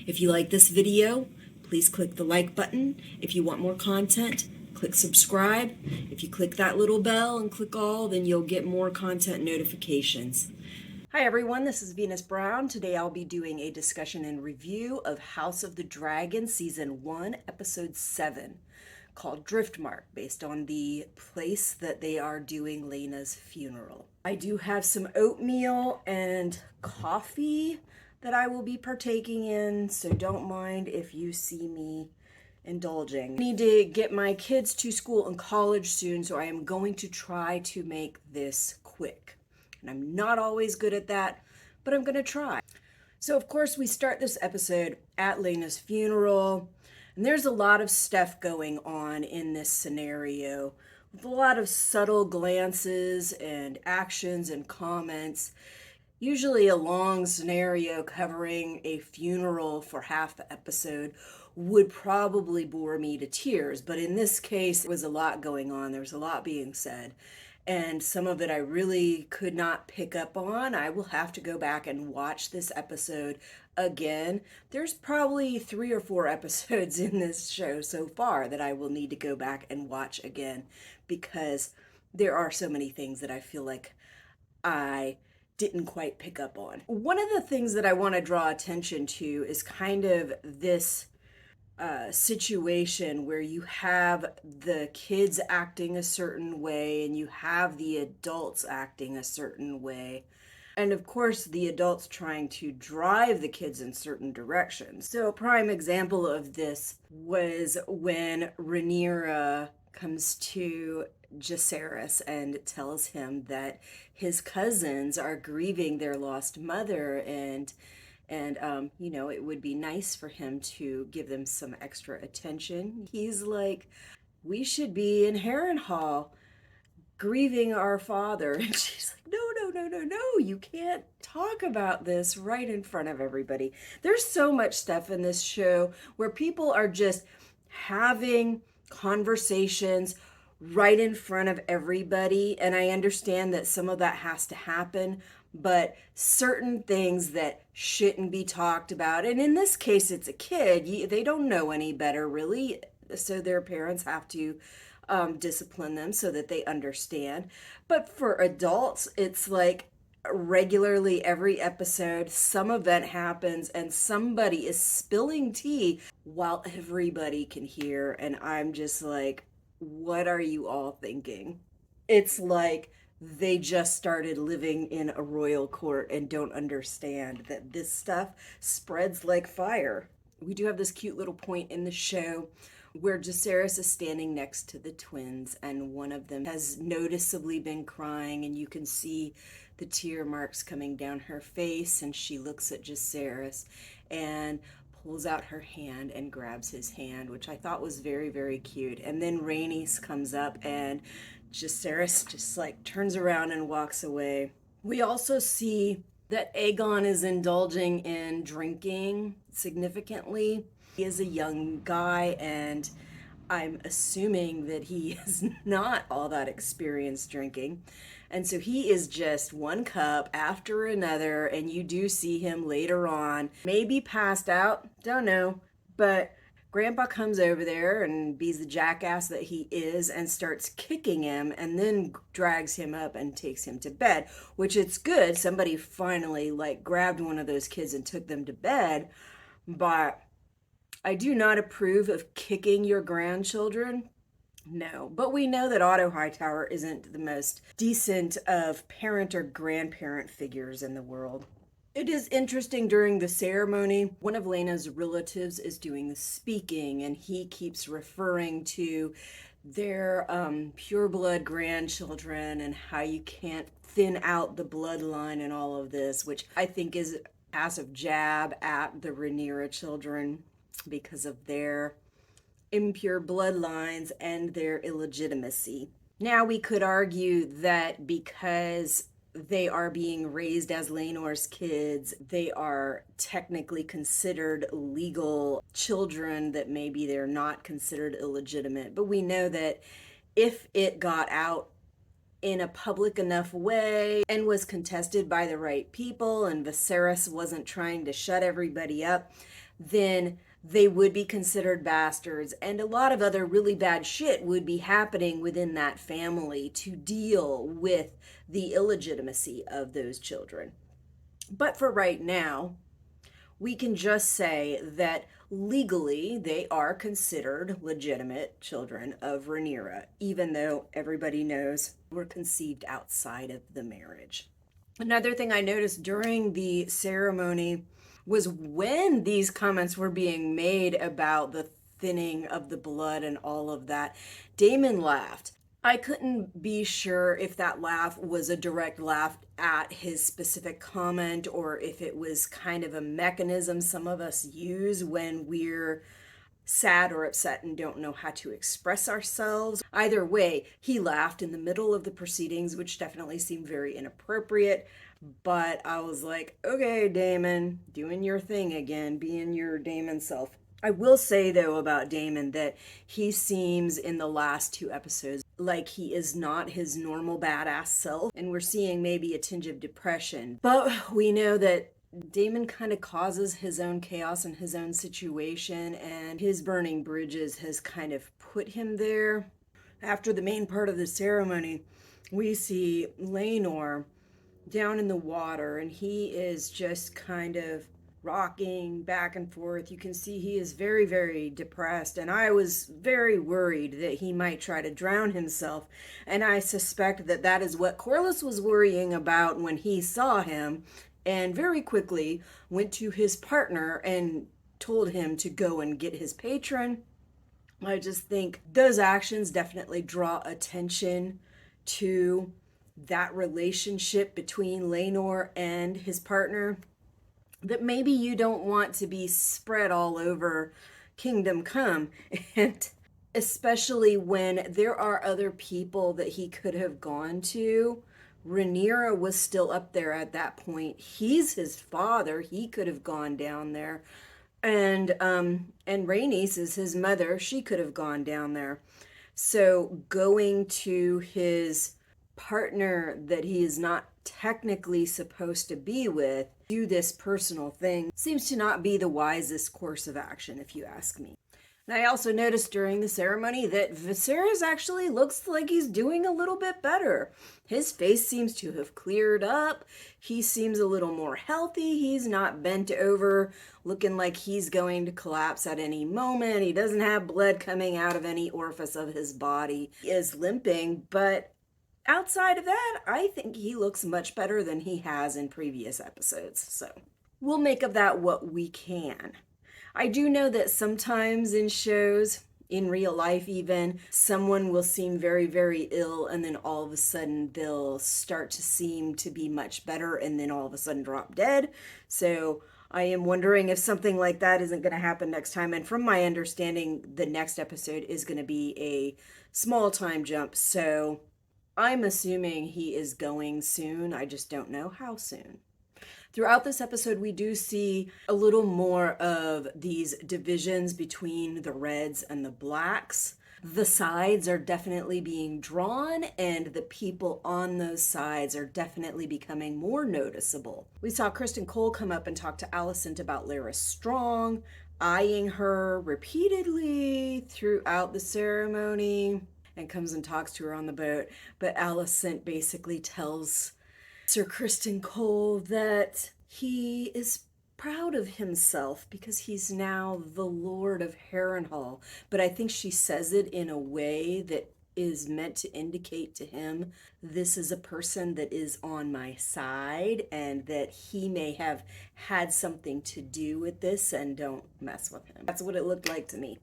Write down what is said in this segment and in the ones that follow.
If you like this video, please click the like button. If you want more content, click subscribe. If you click that little bell and click all, then you'll get more content notifications. Hi everyone, this is Venus Brown. Today I'll be doing a discussion and review of House of the Dragon Season 1, Episode 7, called Driftmark, based on the place that they are doing Laena's funeral. I do have some oatmeal and coffee that I will be partaking in, so don't mind if you see me indulging. I need to get my kids to school and college soon, so I am going to try to make this quick. And I'm not always good at that, but I'm going to try. So, of course, we start this episode at Laena's funeral, and there's a lot of stuff going on in this scenario, with a lot of subtle glances and actions and comments. Usually a long scenario covering a funeral for half the episode would probably bore me to tears, but in this case, there was a lot going on. There was a lot being said. And some of it I really could not pick up on. I will have to go back and watch this episode again. There's probably 3 or 4 episodes in this show so far that I will need to go back and watch again, because there are so many things that I feel like I didn't quite pick up on. One of the things that I want to draw attention to is kind of this situation where you have the kids acting a certain way and you have the adults acting a certain way. And of course, the adults trying to drive the kids in certain directions. So a prime example of this was when Rhaenyra comes to Jacaerys and tells him that his cousins are grieving their lost mother, and it would be nice for him to give them some extra attention. He's like, we should be in Harrenhal grieving our father. And she's like, no, you can't talk about this right in front of everybody. There's so much stuff in this show where people are just having conversations right in front of everybody. And I understand that some of that has to happen, but certain things that shouldn't be talked about, and in this case it's a kid, they don't know any better really, so their parents have to discipline them so that they understand. But for adults, it's like regularly every episode some event happens and somebody is spilling tea while everybody can hear, and I'm just like, what are you all thinking? It's like they just started living in a royal court and don't understand that this stuff spreads like fire. We do have this cute little point in the show where Jacaerys is standing next to the twins, and one of them has noticeably been crying, and you can see the tear marks coming down her face, and she looks at Jacaerys and pulls out her hand and grabs his hand, which I thought was very, very cute. And then Rhaenys comes up and Jacaerys just like turns around and walks away. We also see that Aegon is indulging in drinking significantly. He is a young guy, and I'm assuming that he is not all that experienced drinking. And so he is just one cup after another, and you do see him later on, maybe passed out, don't know, but Grandpa comes over there and be's the jackass that he is and starts kicking him, and then drags him up and takes him to bed, which it's good. Somebody finally grabbed one of those kids and took them to bed. But I do not approve of kicking your grandchildren. No, but we know that Otto Hightower isn't the most decent of parent or grandparent figures in the world. It is interesting, during the ceremony, one of Laena's relatives is doing the speaking, and he keeps referring to their pureblood grandchildren and how you can't thin out the bloodline and all of this, which I think is a passive jab at the Rhaenyra children because of their impure bloodlines and their illegitimacy. Now, we could argue that because they are being raised as Laenor's kids, they are technically considered legal children, that maybe they're not considered illegitimate. But we know that if it got out in a public enough way and was contested by the right people, and Viserys wasn't trying to shut everybody up, then they would be considered bastards, and a lot of other really bad shit would be happening within that family to deal with the illegitimacy of those children. But for right now, we can just say that legally they are considered legitimate children of Rhaenyra, even though everybody knows were conceived outside of the marriage. Another thing I noticed during the ceremony was when these comments were being made about the thinning of the blood and all of that, Daemon laughed. I couldn't be sure if that laugh was a direct laugh at his specific comment or if it was kind of a mechanism some of us use when we're sad or upset and don't know how to express ourselves. Either way, he laughed in the middle of the proceedings, which definitely seemed very inappropriate. But I was like, okay, Daemon, doing your thing again, being your Daemon self. I will say, though, about Daemon that he seems in the last two episodes like he is not his normal badass self, and we're seeing maybe a tinge of depression. But we know that Daemon kind of causes his own chaos and his own situation, and his burning bridges has kind of put him there. After the main part of the ceremony, we see Laenor down in the water, and he is just kind of rocking back and forth. You can see he is very, very depressed, and I was very worried that he might try to drown himself, and I suspect that that is what Corlys was worrying about when he saw him, and very quickly went to his partner and told him to go and get his patron. I just think those actions definitely draw attention to that relationship between Laenor and his partner that maybe you don't want to be spread all over Kingdom Come. And especially when there are other people that he could have gone to. Rhaenyra was still up there at that point. He's his father. He could have gone down there. And Rhaenys is his mother. She could have gone down there. So going to his partner that he is not technically supposed to be with, do this personal thing, seems to not be the wisest course of action, if you ask me. And I also noticed during the ceremony that Viserys actually looks like he's doing a little bit better. His face seems to have cleared up. He seems a little more healthy. He's not bent over, looking like he's going to collapse at any moment. He doesn't have blood coming out of any orifice of his body. He is limping, but outside of that, I think he looks much better than he has in previous episodes. So we'll make of that what we can. I do know that sometimes in shows, in real life even, someone will seem very, very ill, and then all of a sudden they'll start to seem to be much better and then all of a sudden drop dead. So I am wondering if something like that isn't going to happen next time. And from my understanding, the next episode is going to be a small time jump. So I'm assuming he is going soon. I just don't know how soon. Throughout this episode, we do see a little more of these divisions between the Reds and the Blacks. The sides are definitely being drawn, and the people on those sides are definitely becoming more noticeable. We saw Kristen Cole come up and talk to Alicent about Larys Strong, eyeing her repeatedly throughout the ceremony, and comes and talks to her on the boat. But Alicent basically tells Sir Kristen Cole that he is proud of himself because he's now the Lord of Harrenhal. But I think she says it in a way that is meant to indicate to him, this is a person that is on my side and that he may have had something to do with this, and don't mess with him. That's what it looked like to me.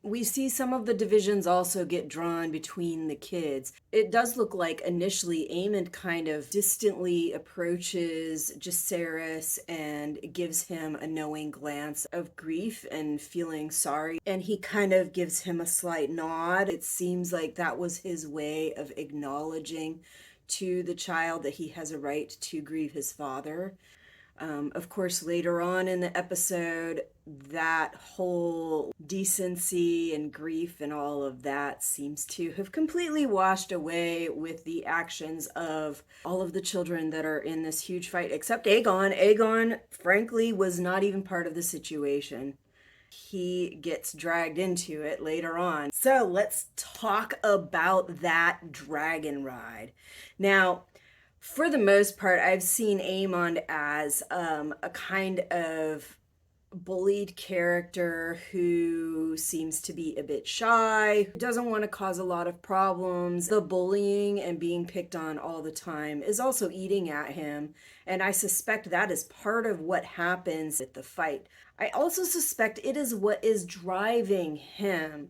We see some of the divisions also get drawn between the kids. It does look like initially Aemond kind of distantly approaches Jacaerys and gives him a knowing glance of grief and feeling sorry. And he kind of gives him a slight nod. It seems like that was his way of acknowledging to the child that he has a right to grieve his father. Of course, later on in the episode, that whole decency and grief and all of that seems to have completely washed away with the actions of all of the children that are in this huge fight, except Aegon. Aegon, frankly, was not even part of the situation. He gets dragged into it later on. So let's talk about that dragon ride. Now, for the most part, I've seen Aemond as a kind of bullied character who seems to be a bit shy, who doesn't want to cause a lot of problems. The bullying and being picked on all the time is also eating at him, and I suspect that is part of what happens at the fight. I also suspect it is what is driving him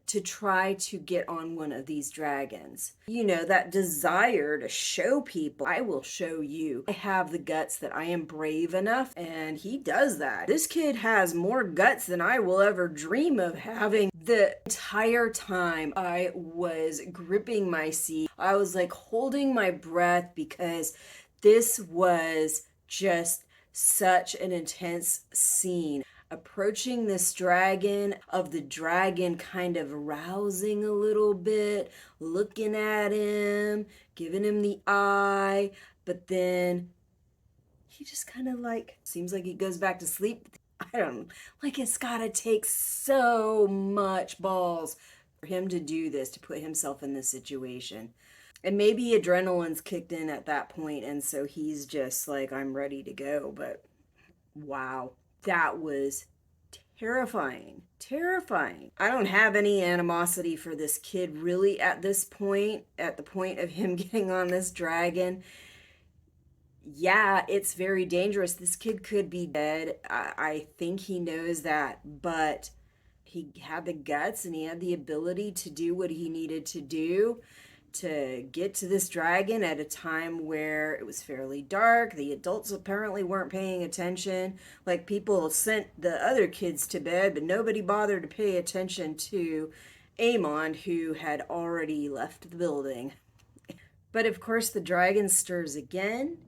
to try to get on one of these dragons. You know, that desire to show people, I will show you. I have the guts, that I am brave enough, and he does that. This kid has more guts than I will ever dream of having. The entire time I was gripping my seat, I was like holding my breath because this was just such an intense scene. Approaching this dragon, of the dragon kind of rousing a little bit, looking at him, giving him the eye, but then he just kind of like seems like he goes back to sleep. I don't know, like it's gotta take so much balls for him to do this, to put himself in this situation. And maybe adrenaline's kicked in at that point, and so he's just like, I'm ready to go. But wow, that was terrifying. Terrifying. I don't have any animosity for this kid really at this point, at the point of him getting on this dragon. Yeah, it's very dangerous. This kid could be dead. I think he knows that, but he had the guts and he had the ability to do what he needed to do to get to this dragon at a time where it was fairly dark. The adults apparently weren't paying attention. Like, people sent the other kids to bed, but nobody bothered to pay attention to Aemond, who had already left the building. But of course, the dragon stirs again.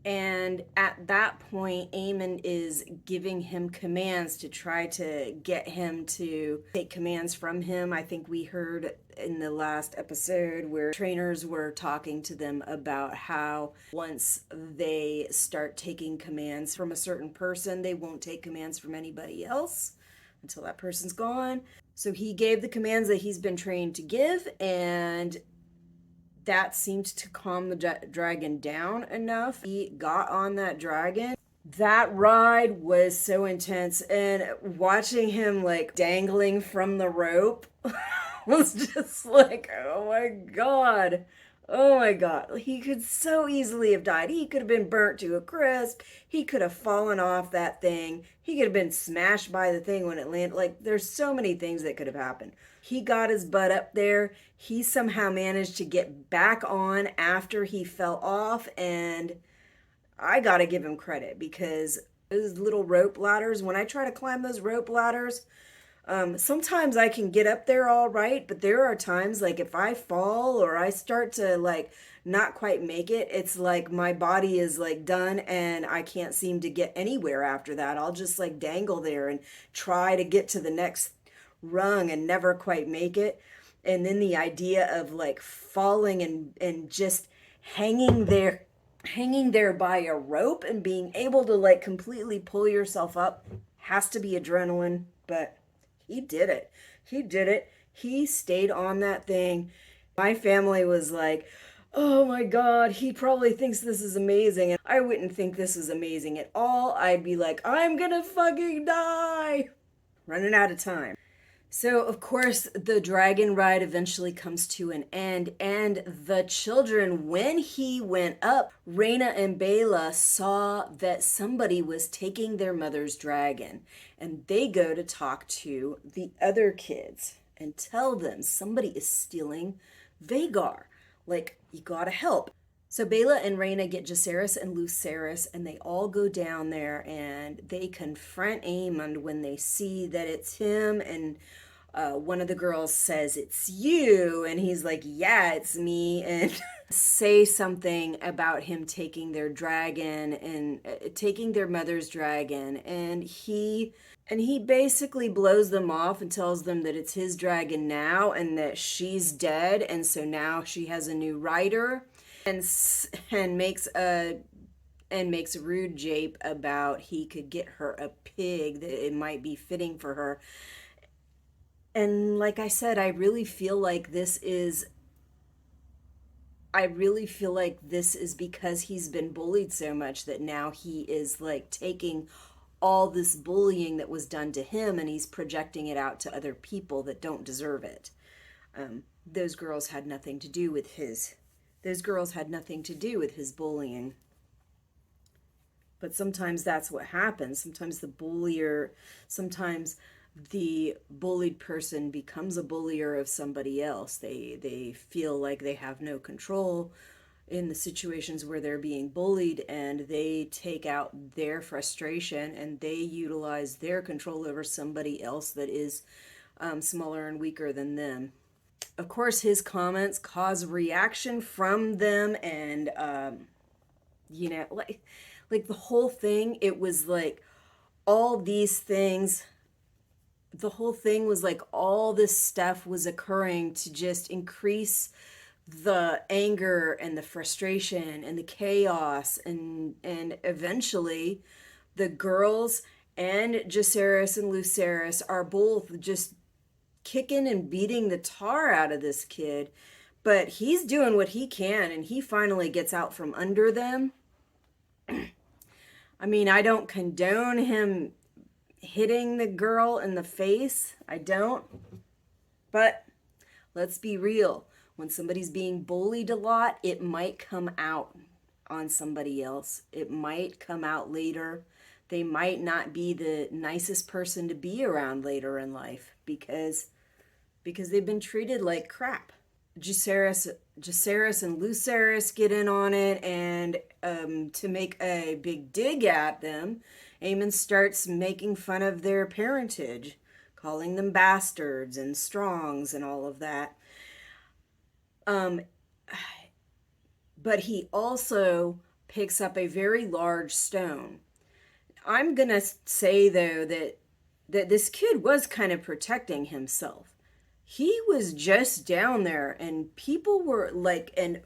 And at that point, Aemon is giving him commands to try to get him to take commands from him. I think we heard in the last episode where trainers were talking to them about how once they start taking commands from a certain person, they won't take commands from anybody else until that person's gone. So he gave the commands that he's been trained to give, and that seemed to calm the dragon down enough. He got on that dragon. That ride was so intense, and watching him like dangling from the rope was just like, oh my god. Oh my god. He could so easily have died. He could have been burnt to a crisp. He could have fallen off that thing. He could have been smashed by the thing when it landed. Like, there's so many things that could have happened. He got his butt up there. He somehow managed to get back on after he fell off, and I gotta give him credit, because those little rope ladders, when I try to climb those rope ladders, sometimes I can get up there all right, but there are times, like, if I fall or I start to like not quite make it, it's like my body is like done and I can't seem to get anywhere after that. I'll just like dangle there and try to get to the next rung and never quite make it. And then the idea of like falling and just hanging there by a rope and being able to like completely pull yourself up has to be adrenaline. But he did it. He did it. He stayed on that thing. My family was like, oh my god, he probably thinks this is amazing. And I wouldn't think this is amazing at all. I'd be like, I'm gonna fucking die. Running out of time. So, of course, the dragon ride eventually comes to an end, and the children, when he went up, Rhaena and Baela saw that somebody was taking their mother's dragon, and they go to talk to the other kids and tell them somebody is stealing Vhagar. Like, you gotta help. So Baela and Rhaena get Jacaerys and Lucerys, and they all go down there, and they confront Aemond when they see that it's him, and one of the girls says, it's you, and he's like, yeah, it's me, and say something about him taking their dragon and taking their mother's dragon, and he basically blows them off and tells them that it's his dragon now and that she's dead, and so now she has a new rider, and makes a rude jape about he could get her a pig that it might be fitting for her. And like I said, I really feel like this is because he's been bullied so much that now he is like taking all this bullying that was done to him and he's projecting it out to other people that don't deserve it. Those girls had nothing to do with his bullying. But sometimes that's what happens. Sometimes the bullied person becomes a bullier of somebody else. They feel like they have no control in the situations where they're being bullied, and they take out their frustration and they utilize their control over somebody else that is smaller and weaker than them. Of course, his comments cause reaction from them, and like the whole thing, it was like all these things. The whole thing was like all this stuff was occurring to just increase the anger and the frustration and the chaos, and eventually the girls and Jacaerys and Lucerys are both just kicking and beating the tar out of this kid, but he's doing what he can and he finally gets out from under them. I mean, I don't condone him hitting the girl in the face. I don't. But let's be real. When somebody's being bullied a lot, it might come out on somebody else. It might come out later. They might not be the nicest person to be around later in life because they've been treated like crap. Jacaerys and Lucerys get in on it, and to make a big dig at them, Aemon starts making fun of their parentage, calling them bastards and strongs and all of that. But he also picks up a very large stone. I'm gonna say though that this kid was kind of protecting himself. He was just down there and people were like, and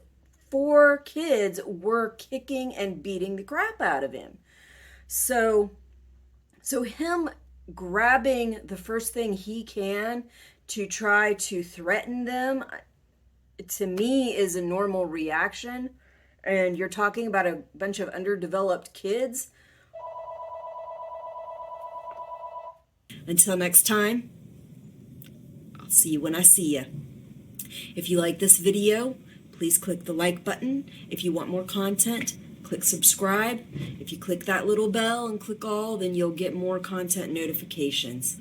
4 kids were kicking and beating the crap out of him. So him grabbing the first thing he can to try to threaten them, to me, is a normal reaction. And you're talking about a bunch of underdeveloped kids. Until next time, I'll see you when I see you. If you like this video, please click the like button. If you want more content, click subscribe. If you click that little bell and click all, then you'll get more content notifications.